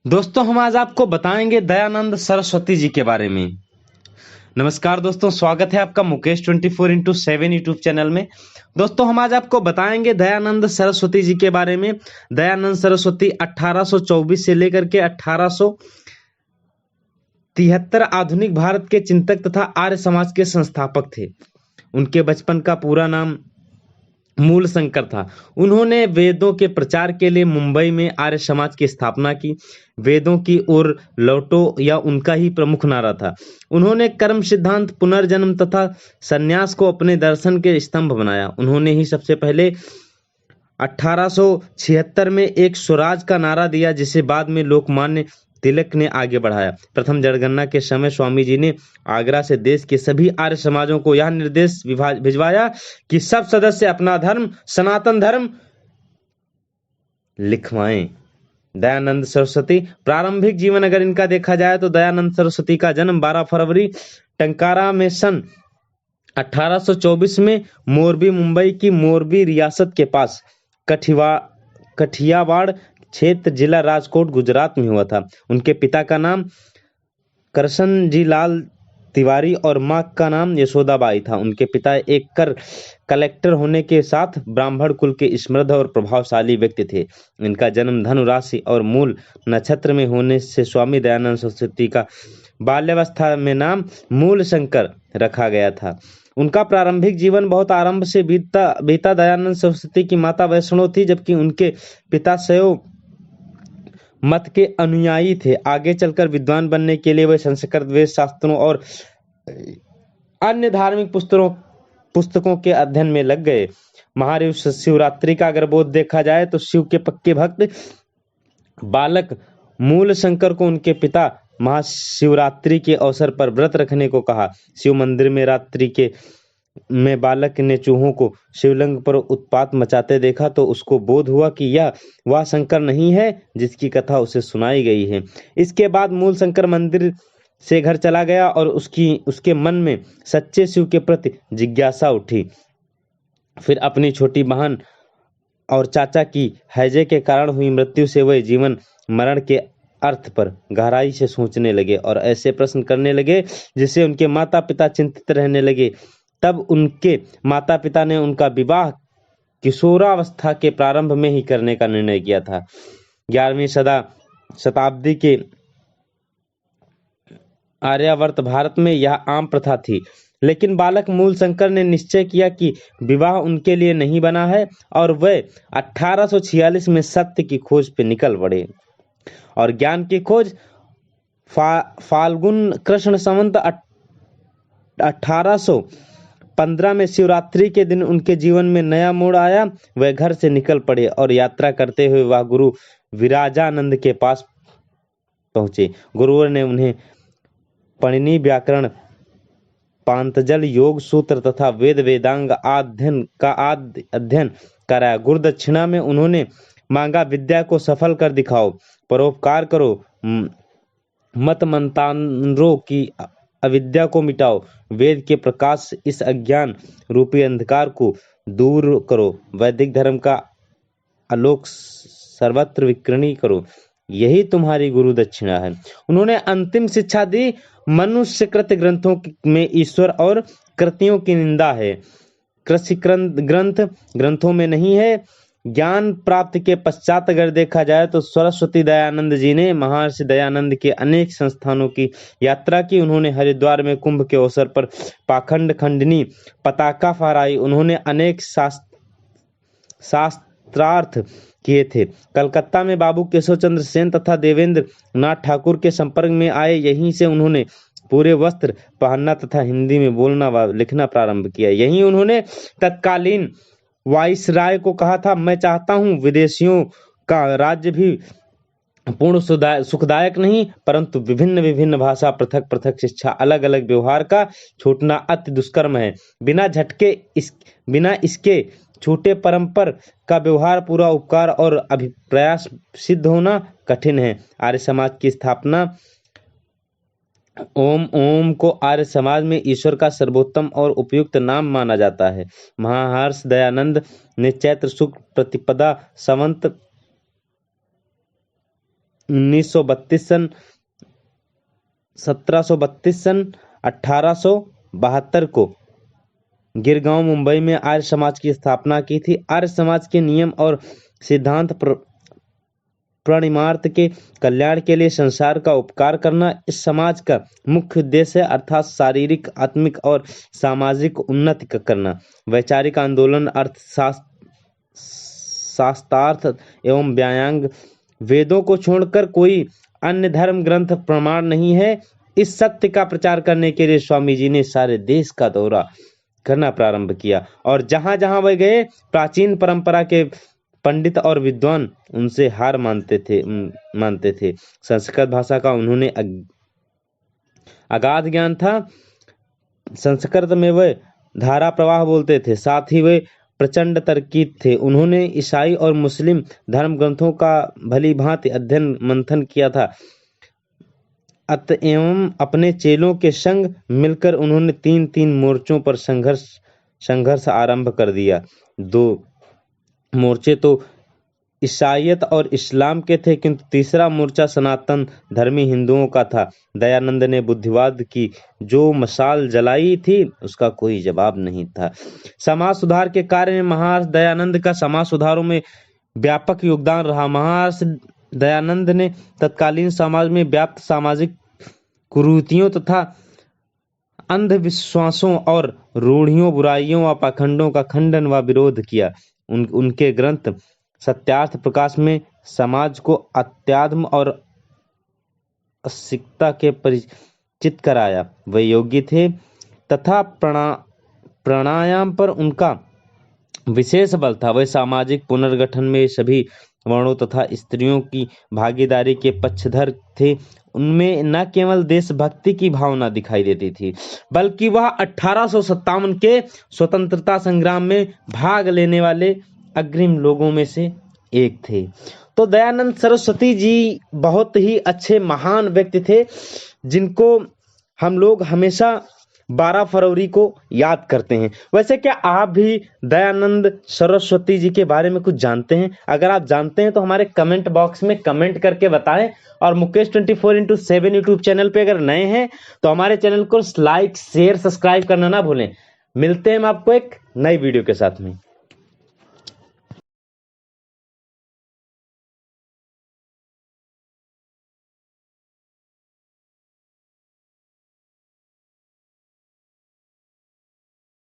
दोस्तों हम आज आपको बताएंगे दयानंद सरस्वती जी के बारे में। नमस्कार दोस्तों, स्वागत है आपका मुकेश 24x7 यूट्यूब चैनल में। दोस्तों हम आज आपको बताएंगे दयानंद सरस्वती जी के बारे में। दयानंद सरस्वती 1824 से लेकर के 1873 आधुनिक भारत के चिंतक तथा आर्य समाज के संस्थापक थे। उनके बचपन का पूरा नाम मूल शंकर था। उन्होंने वेदों के प्रचार के लिए मुंबई में आर्य समाज की स्थापना की। वेदों की ओर लौटो या उनका ही प्रमुख नारा था। उन्होंने कर्म सिद्धांत, पुनर्जन्म तथा संन्यास को अपने दर्शन के स्तंभ बनाया। उन्होंने ही सबसे पहले 1876 में एक स्वराज का नारा दिया, जिसे बाद में लोकमान्य तिलक ने आगे बढ़ाया। प्रथम जनगणना के समय स्वामी जी ने आगरा से देश के सभी आर्य समाजों को यह निर्देश भिजवाया कि सब सदस्य अपना धर्म, सनातन धर्म लिखवाएं। दयानंद सरस्वती प्रारंभिक जीवन अगर इनका देखा जाए तो दयानंद सरस्वती का जन्म 12 फरवरी टंकारा में सन 1824 में मोरबी, मुंबई की मोरबी रियासत के पास कठियावाड़ क्षेत्र, जिला राजकोट, गुजरात में हुआ था। उनके पिता का नाम करशन लाल तिवारी और मां का नाम यशोदाबाई था। उनके पिता एक कलेक्टर होने के साथ ब्राह्मण कुल के समृद्ध और प्रभावशाली व्यक्ति थे। इनका जन्म धनु राशि और मूल नक्षत्र में होने से स्वामी दयानंद सरस्वती का बाल्यावस्था में नाम मूल शंकर रखा गया था। उनका प्रारंभिक जीवन बहुत आरंभ से बीता। दयानंद सरस्वती की माता वैष्णव थी, जबकि उनके पिता शैव मत के अनुयायी थे। आगे चलकर विद्वान बनने के लिए वे संस्कृत वेद शास्त्रों और अन्य धार्मिक पुस्तकों के अध्ययन में लग गए। महाशिवरात्रि का अगर बोध देखा जाए तो शिव के पक्के भक्त बालक मूल शंकर को उनके पिता महाशिवरात्रि के अवसर पर व्रत रखने को कहा। शिव मंदिर में रात्रि के में बालक ने चूहों को शिवलिंग पर उत्पात मचाते देखा तो उसको बोध हुआ कि यह वह शंकर नहीं है जिसकी कथा उसे सुनाई गई है। इसके बाद मूल शंकर मंदिर से घर चला गया और उसके मन में सच्चे शिव के प्रति जिज्ञासा उठी। फिर अपनी छोटी बहन और चाचा की हैजे के कारण हुई मृत्यु से वह जीवन मरण के अर्थ पर गहराई से सोचने लगे और ऐसे प्रश्न करने लगे जिससे उनके माता पिता चिंतित रहने लगे। तब उनके माता पिता ने उनका विवाह किशोरावस्था के प्रारंभ में ही करने का निर्णय किया था। 11वीं शताब्दी के आर्यावर्त भारत में यह आम प्रथा थी, लेकिन बालक मूल शंकर ने निश्चय किया कि विवाह उनके लिए नहीं बना है और वह 1846 में सत्य की खोज पे निकल पड़े और ज्ञान की खोज। फाल्गुन कृष्ण संवत 1815 में शिवरात्रि के दिन उनके जीवन में नया मोड़ आया। वह घर से निकल पड़े और यात्रा करते हुए वह गुरु विराजानंद के पास पहुंचे। गुरुवर ने उन्हें पाणिनि व्याकरण, पांतजल, योग सूत्र तथा वेदांग अध्ययन कराया। गुरु दक्षिणा में उन्होंने मांगा, विद्या को सफल कर दिखाओ, परोपकार करो, मत मंतानरों की अविद्या को मिटाओ, वेद के प्रकाश से इस अज्ञान रूपी अंधकार को दूर करो, वैदिक धर्म का आलोक सर्वत्र विकीर्ण करो, यही तुम्हारी गुरु दक्षिणा है। उन्होंने अंतिम शिक्षा दी, मनुष्यकृत ग्रंथों में ईश्वर और कृतियों की निंदा है, कृषि ग्रंथों में नहीं है। ज्ञान प्राप्ति के पश्चात अगर देखा जाए तो सरस्वती दयानंद जी ने महर्षि दयानंद के अनेक संस्थानों की यात्रा की। उन्होंने हरिद्वार में कुंभ के अवसर पर पाखंड खंडनी पताका फहराई। उन्होंने अनेक शास्त्रार्थ किए थे। कलकत्ता में बाबू केशव चंद्र सेन तथा देवेंद्र नाथ ठाकुर के संपर्क में आए। यहीं से उन्होंने पूरे वस्त्र पहनना तथा हिंदी में बोलना व लिखना प्रारंभ किया। यहीं उन्होंने तत्कालीन वाइसराय को कहा था, मैं चाहता हूं विदेशियों का राज्य भी पूर्ण सुखदायक नहीं, परंतु विभिन्न विभिन्न भाषा, पृथक पृथक शिक्षा, अलग अलग व्यवहार का छूटना अति दुष्कर्म है। बिना इसके छूटे परंपर का व्यवहार पूरा उपकार और अभिप्रयास सिद्ध होना कठिन है। आर्य समाज की स्थापना ओम को आर्य समाज में ईश्वर का सर्वोत्तम और उपयुक्त नाम माना जाता है। महर्षि दयानंद ने चैत्र शुक्ल प्रतिपदा संवत 1932 सन, 1732 सन, 1872 को गिरगांव मुंबई में आर्य समाज की स्थापना की थी। आर्य समाज के नियम और सिद्धांत प्राणिमात्र के कल्याण के लिए संसार का उपकार करना इस समाज का मुख्य उद्देश्य है, अर्थात शारीरिक, आत्मिक और सामाजिक उन्नति करना। वैचारिक आंदोलन, शास्त्रार्थ एवं व्यायांग, वेदों को छोड़कर कोई अन्य धर्म ग्रंथ प्रमाण नहीं है। इस सत्य का प्रचार करने के लिए स्वामी जी ने सारे देश का दौरा करना प्रारंभ किया और जहां जहां वह गए प्राचीन परंपरा के पंडित और विद्वान उनसे हार मानते थे। संस्कृत भाषा का उन्होंने अगाध ज्ञान था। संस्कृत में वे धारा प्रवाह बोलते थे, साथ ही वे प्रचंड तरकीब थे। उन्होंने ईसाई और मुस्लिम धर्म ग्रंथों का भली भांति अध्ययन मंथन किया था। अतएव अपने चेलों के संग मिलकर उन्होंने तीन मोर्चों पर संघर्ष आरंभ कर दिया। 2 मोर्चे तो ईसाईयत और इस्लाम के थे, किंतु तीसरा मोर्चा सनातन धर्मी हिंदुओं का था। दयानंद ने बुद्धिवाद की जो मशाल जलाई थी उसका कोई जवाब नहीं था। समाज सुधार के कार्य में महर्षि दयानंद का समाज सुधारों में व्यापक योगदान रहा। महर्षि दयानंद ने तत्कालीन समाज में व्याप्त सामाजिक कुरीतियों तथा अंधविश्वासों और रूढ़ियों, बुराइयों व पाखंडों का खंडन व विरोध किया। उनके ग्रंथ सत्यार्थ प्रकाश में समाज को अध्यात्म और अस्तिकता के परिचित कराया। वे योगी थे तथा प्राणायाम पर उनका विशेष बल था। वे सामाजिक पुनर्गठन में सभी वर्णों तथा स्त्रियों की भागीदारी के पक्षधर थे। उनमें न केवल देशभक्ति की भावना दिखाई देती थी, बल्कि वह 1857 के स्वतंत्रता संग्राम में भाग लेने वाले अग्रिम लोगों में से एक थे। तो दयानंद सरस्वती जी बहुत ही अच्छे महान व्यक्ति थे, जिनको हम लोग हमेशा 12 फरवरी को याद करते हैं। वैसे क्या आप भी दयानंद सरस्वती जी के बारे में कुछ जानते हैं? अगर आप जानते हैं तो हमारे कमेंट बॉक्स में कमेंट करके बताएं। और मुकेश 24x7 यूट्यूब चैनल पे अगर नए हैं तो हमारे चैनल को लाइक, शेयर, सब्सक्राइब करना ना भूलें। मिलते हैं हम आपको एक नई वीडियो के साथ में।